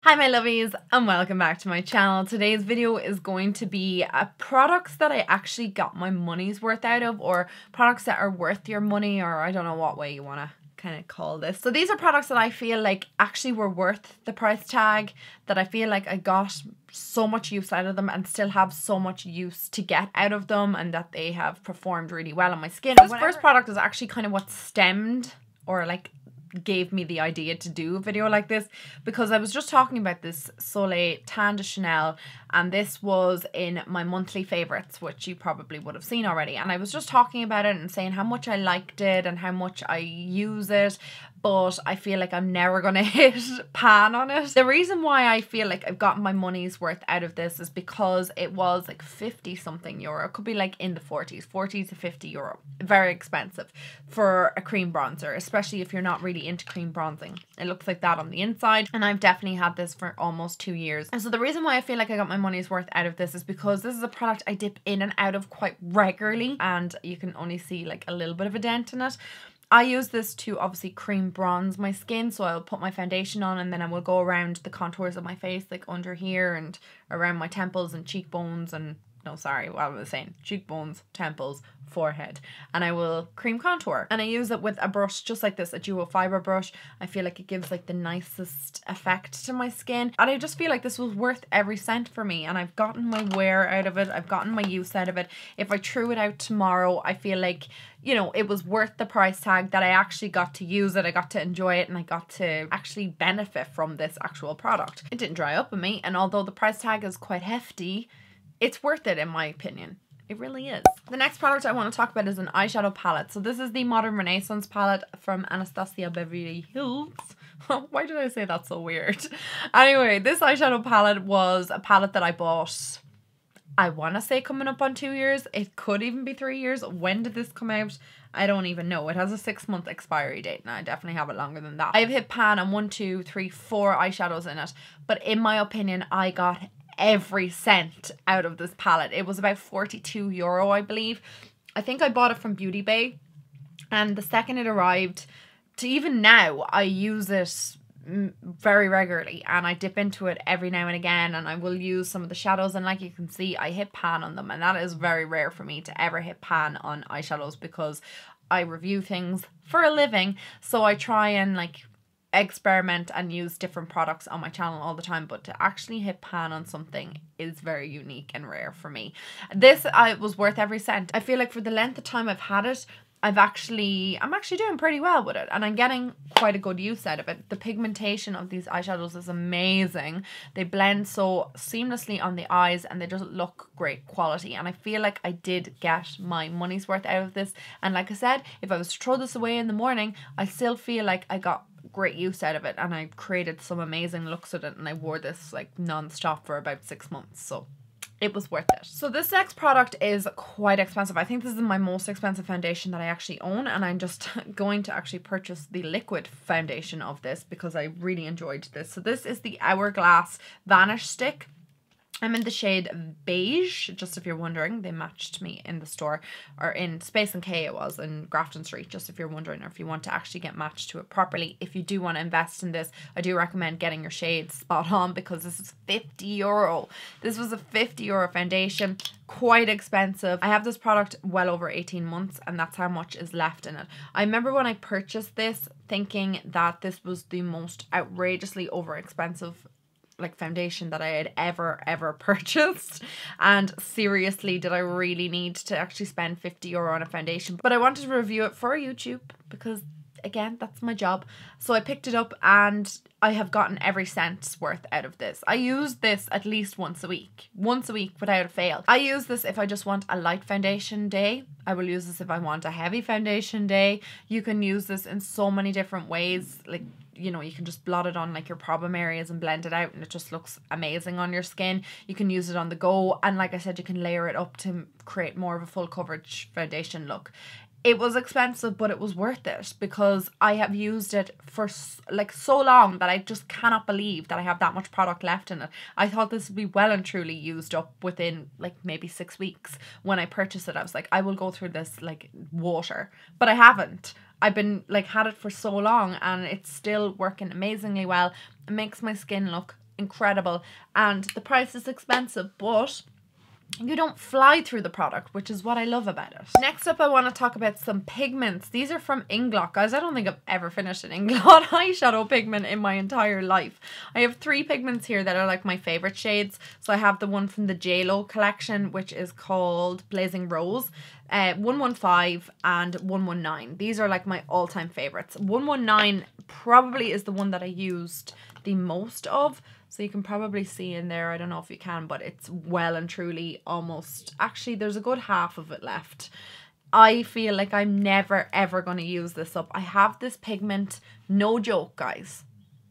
Hi my lovies and welcome back to my channel. Today's video is going to be products that I actually got my money's worth out of, or products that are worth your money, or I don't know what way you want to kind of call this. So these are products that I feel like actually were worth the price tag, that I feel like I got so much use out of them and still have so much use to get out of them, and that they have performed really well on my skin. This first product is actually kind of what stemmed or like gave me the idea to do a video like this, because I was just talking about this Soleil Tan de Chanel, and this was in my monthly favorites, which you probably would have seen already, and I was just talking about it and saying how much I liked it and how much I use it, but I feel like I'm never gonna hit pan on it. The reason why I feel like I've gotten my money's worth out of this is because it was like 50 something euro. It could be like in the 40s, 40 to 50 euro. Very expensive for a cream bronzer, especially if you're not really into cream bronzing. It looks like that on the inside, and I've definitely had this for almost 2 years. And so the reason why I feel like I got my money's worth out of this is because this is a product I dip in and out of quite regularly, and you can only see like a little bit of a dent in it. I use this to obviously cream bronze my skin, so I'll put my foundation on and then I will go around the contours of my face, like under here and around my temples and cheekbones and, no sorry, what was I saying? Cheekbones, temples, forehead, and I will cream contour. And I use it with a brush just like this, a duo fiber brush. I feel like it gives like the nicest effect to my skin, and I just feel like this was worth every cent for me, and I've gotten my wear out of it, I've gotten my use out of it. If I threw it out tomorrow, I feel like, you know, it was worth the price tag, that I actually got to use it, I got to enjoy it, and I got to actually benefit from this actual product. It didn't dry up on me, and although the price tag is quite hefty, it's worth it in my opinion. It really is. The next product I want to talk about is an eyeshadow palette. So this is the Modern Renaissance palette from Anastasia Beverly Hills. Why did I say that so weird? Anyway, this eyeshadow palette was a palette that I bought, I want to say coming up on 2 years. It could even be 3 years. When did this come out? I don't even know. It has a 6-month expiry date, and I definitely have it longer than that. I've hit pan on 1, 2, 3, 4 eyeshadows in it, but in my opinion, I got every cent out of this palette. It was about 42 euro, I believe. I think I bought it from Beauty Bay, and the second it arrived to even now, I use it very regularly, and I dip into it every now and again, and I will use some of the shadows, and like you can see, I hit pan on them, and that is very rare for me to ever hit pan on eyeshadows, because I review things for a living, so I try and like experiment and use different products on my channel all the time, but to actually hit pan on something is very unique and rare for me. This was worth every cent. I feel like for the length of time I've had it, I'm actually doing pretty well with it, and I'm getting quite a good use out of it. The pigmentation of these eyeshadows is amazing. They blend so seamlessly on the eyes, and they just look great quality, and I feel like I did get my money's worth out of this. And like I said, if I was to throw this away in the morning, I still feel like I got great use out of it, and I created some amazing looks with it, and I wore this like non-stop for about 6 months, so it was worth it. So this next product is quite expensive. I think this is my most expensive foundation that I actually own, and I'm just going to actually purchase the liquid foundation of this because I really enjoyed this. So this is the Hourglass Vanish Stick. I'm in the shade beige, just if you're wondering. They matched me in the store, or in Space and K it was, in Grafton Street, just if you're wondering, or if you want to actually get matched to it properly. If you do want to invest in this, I do recommend getting your shades spot on, because this is 50 euro. This was a 50 euro foundation, quite expensive. I have this product well over 18 months, and that's how much is left in it. I remember when I purchased this thinking that this was the most outrageously over expensive like foundation that I had ever purchased, and seriously, did I really need to actually spend 50 euro on a foundation? But I wanted to review it for YouTube because, again, that's my job. So I picked it up, and I have gotten every cent's worth out of this. I use this at least once a week without a fail. I use this if I just want a light foundation day. I will use this if I want a heavy foundation day. You can use this in so many different ways. Like, you know, you can just blot it on like your problem areas and blend it out, and it just looks amazing on your skin. You can use it on the go, and like I said, you can layer it up to create more of a full coverage foundation look. It was expensive, but it was worth it, because I have used it for like so long that I just cannot believe that I have that much product left in it. I thought this would be well and truly used up within like maybe 6 weeks. When I purchased it, I was like, I will go through this like water, but I haven't. I've been like had it for so long, and it's still working amazingly well. It makes my skin look incredible, and the price is expensive, but you don't fly through the product, which is what I love about it. Next up, I want to talk about some pigments. These are from INGLOT, guys. I don't think I've ever finished an INGLOT eyeshadow pigment in my entire life. I have 3 pigments here that are like my favorite shades. So I have the one from the JLo collection, which is called Blazing Rose, 115 and 119. These are like my all-time favorites. 119 probably is the one that I used the most of. So you can probably see in there, I don't know if you can, but it's well and truly almost, actually there's a good half of it left. I feel like I'm never ever going to use this up. I have this pigment, no joke guys,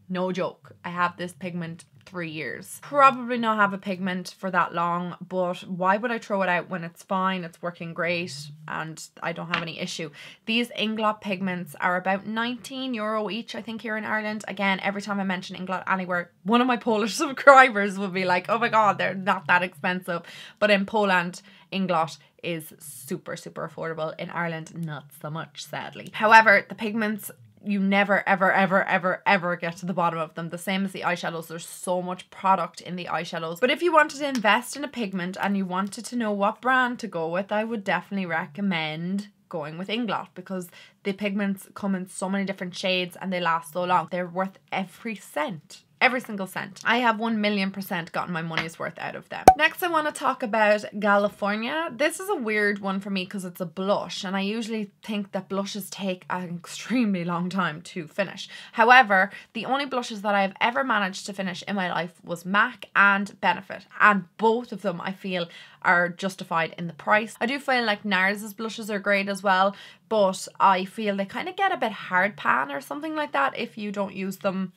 no joke. I have this pigment 3 years. Probably not have a pigment for that long, but why would I throw it out when it's fine, it's working great, and I don't have any issue. These INGLOT pigments are about €19 each, I think, here in Ireland. Again, every time I mention INGLOT anywhere, one of my Polish subscribers will be like, oh my god, they're not that expensive. But in Poland, INGLOT is super, super affordable. In Ireland, not so much, sadly. However, the pigments, you never ever ever ever ever get to the bottom of them. The same as the eyeshadows, there's so much product in the eyeshadows. But if you wanted to invest in a pigment and you wanted to know what brand to go with, I would definitely recommend going with INGLOT, because the pigments come in so many different shades and they last so long. They're worth every cent. Every single cent. I have 1,000,000% gotten my money's worth out of them. Next, I want to talk about California. This is a weird one for me because it's a blush, and I usually think that blushes take an extremely long time to finish. However, the only blushes that I've ever managed to finish in my life was MAC and Benefit, and both of them I feel are justified in the price. I do feel like NARS's blushes are great as well, but I feel they kind of get a bit hard pan or something like that if you don't use them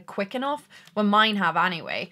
quick enough. Well, mine have anyway.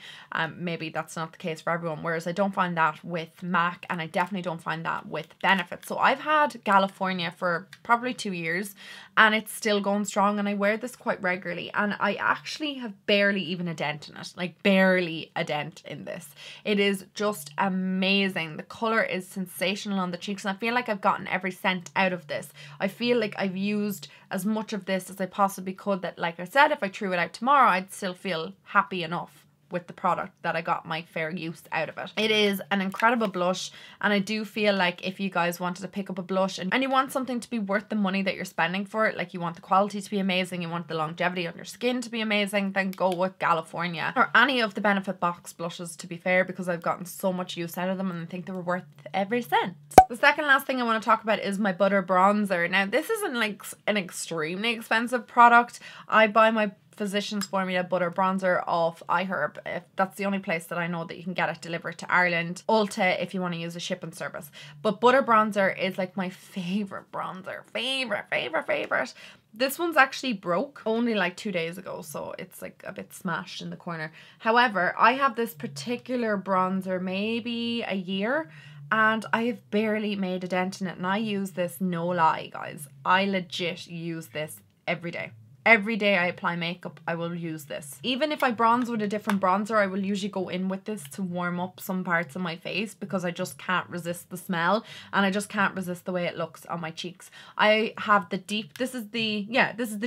Maybe that's not the case for everyone, whereas I don't find that with MAC, and I definitely don't find that with Benefit. So I've had California for probably 2 years and it's still going strong, and I wear this quite regularly, and I actually have barely even a dent in it, like barely a dent in this. It is just amazing. The color is sensational on the cheeks, and I feel like I've gotten every cent out of this. I feel like I've used as much of this as I possibly could, that, like I said, if I threw it out tomorrow, I'd still feel happy enough with the product that I got my fair use out of it. It is an incredible blush, and I do feel like if you guys wanted to pick up a blush and you want something to be worth the money that you're spending for it, like you want the quality to be amazing, you want the longevity on your skin to be amazing, then go with California or any of the Benefit box blushes, to be fair, because I've gotten so much use out of them and I think they were worth every cent. The second last thing I want to talk about is my butter bronzer. Now, this isn't like an extremely expensive product. I buy my Physicians Formula butter bronzer off iHerb. If that's the only place that I know that you can get it delivered to Ireland. Ulta if you want to use a shipping service. But butter bronzer is like my favorite bronzer. Favorite. This one's actually broke only like 2 days ago, so it's like a bit smashed in the corner. However, I have this particular bronzer maybe a year, and I've barely made a dent in it, and I use this, no lie guys. I legit use this every day. Every day I apply makeup, I will use this. Even if I bronze with a different bronzer, I will usually go in with this to warm up some parts of my face, because I just can't resist the smell, and I just can't resist the way it looks on my cheeks. I have the deep, this is the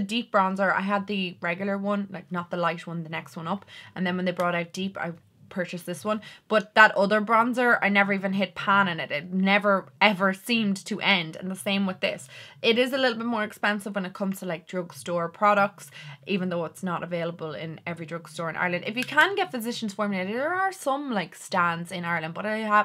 deep bronzer. I had the regular one, like not the light one, the next one up, and then when they brought out deep, I purchase this one. But that other bronzer, I never even hit pan in it. It never ever seemed to end. And the same with this. It is a little bit more expensive when it comes to like drugstore products, even though it's not available in every drugstore in Ireland. If you can get Physicians Formula, there are some like stands in Ireland, but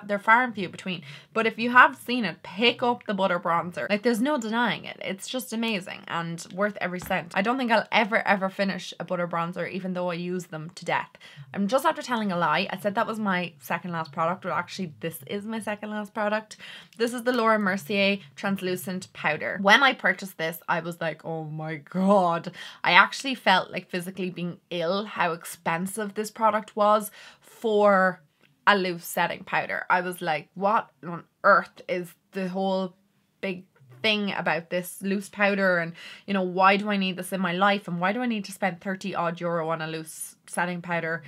they're far and few between. But if you have seen it, pick up the butter bronzer. Like, there's no denying it. It's just amazing and worth every cent. I don't think I'll ever finish a butter bronzer, even though I use them to death. I'm just after telling a lie. I said that was my second last product, but actually this is my second last product. This is the Laura Mercier translucent powder. When I purchased this, I was like, oh my god. I actually felt like physically being ill how expensive this product was for a loose setting powder. I was like, what on earth is the whole big thing about this loose powder, and you know, why do I need this in my life, and why do I need to spend 30 odd euro on a loose setting powder?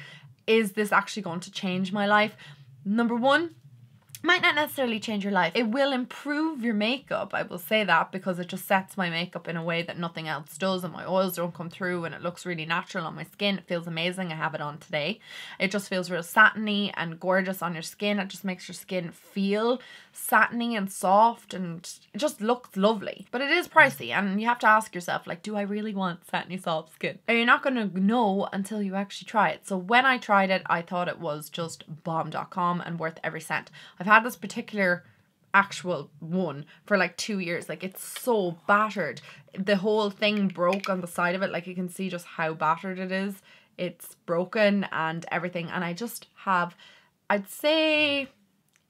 Is this actually going to change my life? Number one, Might not necessarily change your life. It will improve your makeup, I will say that, because it just sets my makeup in a way that nothing else does, and my oils don't come through, and it looks really natural on my skin. It feels amazing. I have it on today. It just feels real satiny and gorgeous on your skin. It just makes your skin feel satiny and soft, and it just looks lovely. But it is pricey, and you have to ask yourself, like, do I really want satiny soft skin? And you're not going to know until you actually try it. So when I tried it, I thought it was just bomb.com and worth every cent. I've had this particular actual one for like 2 years. Like, it's so battered. The whole thing broke on the side of it. Like, you can see just how battered it is. It's broken and everything. And I just have, I'd say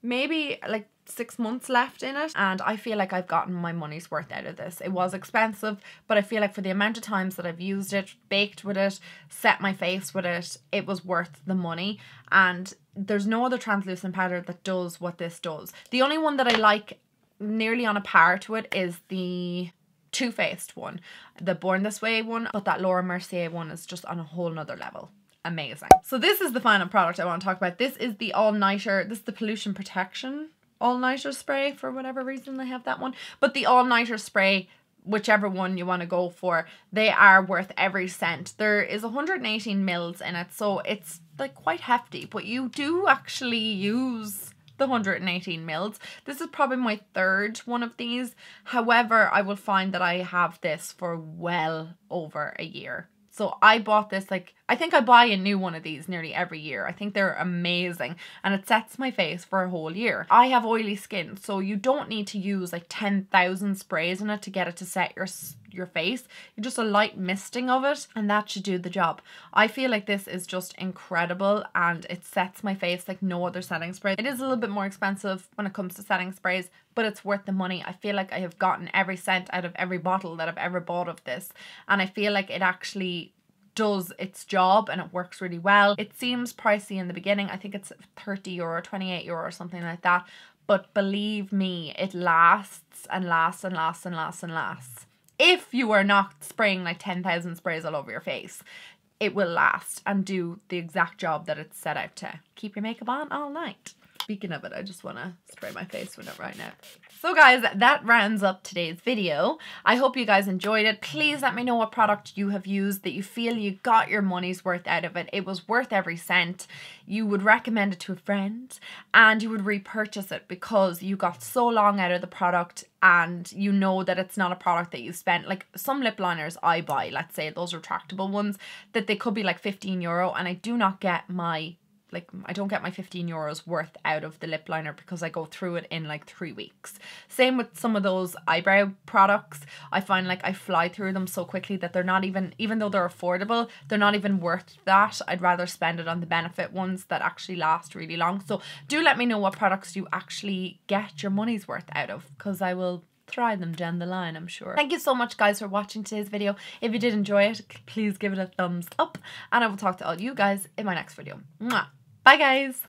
maybe like 6 months left in it, and I feel like I've gotten my money's worth out of this. It was expensive, but I feel like for the amount of times that I've used it, baked with it, set my face with it, it was worth the money. And there's no other translucent powder that does what this does. The only one that I like nearly on a par to it is the Too Faced one, the Born This Way one, but that Laura Mercier one is just on a whole nother level. Amazing. So this is the final product I want to talk about. This is the all-nighter. This is the pollution protection all-nighter spray. For whatever reason they have that one, but the all-nighter spray, whichever one you want to go for, they are worth every cent. There is 118 mils in it, so it's like quite hefty, but you do actually use the 118 mils. This is probably my third one of these. However, I will find that I have this for well over a year. So I bought this, like, I think I buy a new one of these nearly every year. I think they're amazing, and it sets my face for a whole year. I have oily skin, so you don't need to use like 10,000 sprays in it to get it to set your face. You're just a light misting of it, and that should do the job. I feel like this is just incredible, and it sets my face like no other setting spray. It is a little bit more expensive when it comes to setting sprays, but it's worth the money. I feel like I have gotten every cent out of every bottle that I've ever bought of this, and I feel like it actually does its job and it works really well. It seems pricey in the beginning. I think it's 30 euro, 28 euro or something like that. But believe me, it lasts and lasts and lasts and lasts and lasts. If you are not spraying like 10,000 sprays all over your face, it will last and do the exact job that it's set out to. Keep your makeup on all night. Speaking of it, I just want to spray my face with it right now. So guys, that rounds up today's video. I hope you guys enjoyed it. Please let me know what product you have used that you feel you got your money's worth out of it. It was worth every cent. You would recommend it to a friend, and you would repurchase it because you got so long out of the product, and you know that it's not a product that you spent. Like some lip liners I buy, let's say those retractable ones, that they could be like 15 euro, and I do not get my I don't get my 15 euros worth out of the lip liner because I go through it in like 3 weeks. Same with some of those eyebrow products. I find like I fly through them so quickly that they're not even though they're affordable, they're not even worth that. I'd rather spend it on the benefit ones that actually last really long. So do let me know what products you actually get your money's worth out of, because I will try them down the line, I'm sure. Thank you so much guys for watching today's video. If you did enjoy it, please give it a thumbs up, and I will talk to all you guys in my next video. Mwah. Bye guys!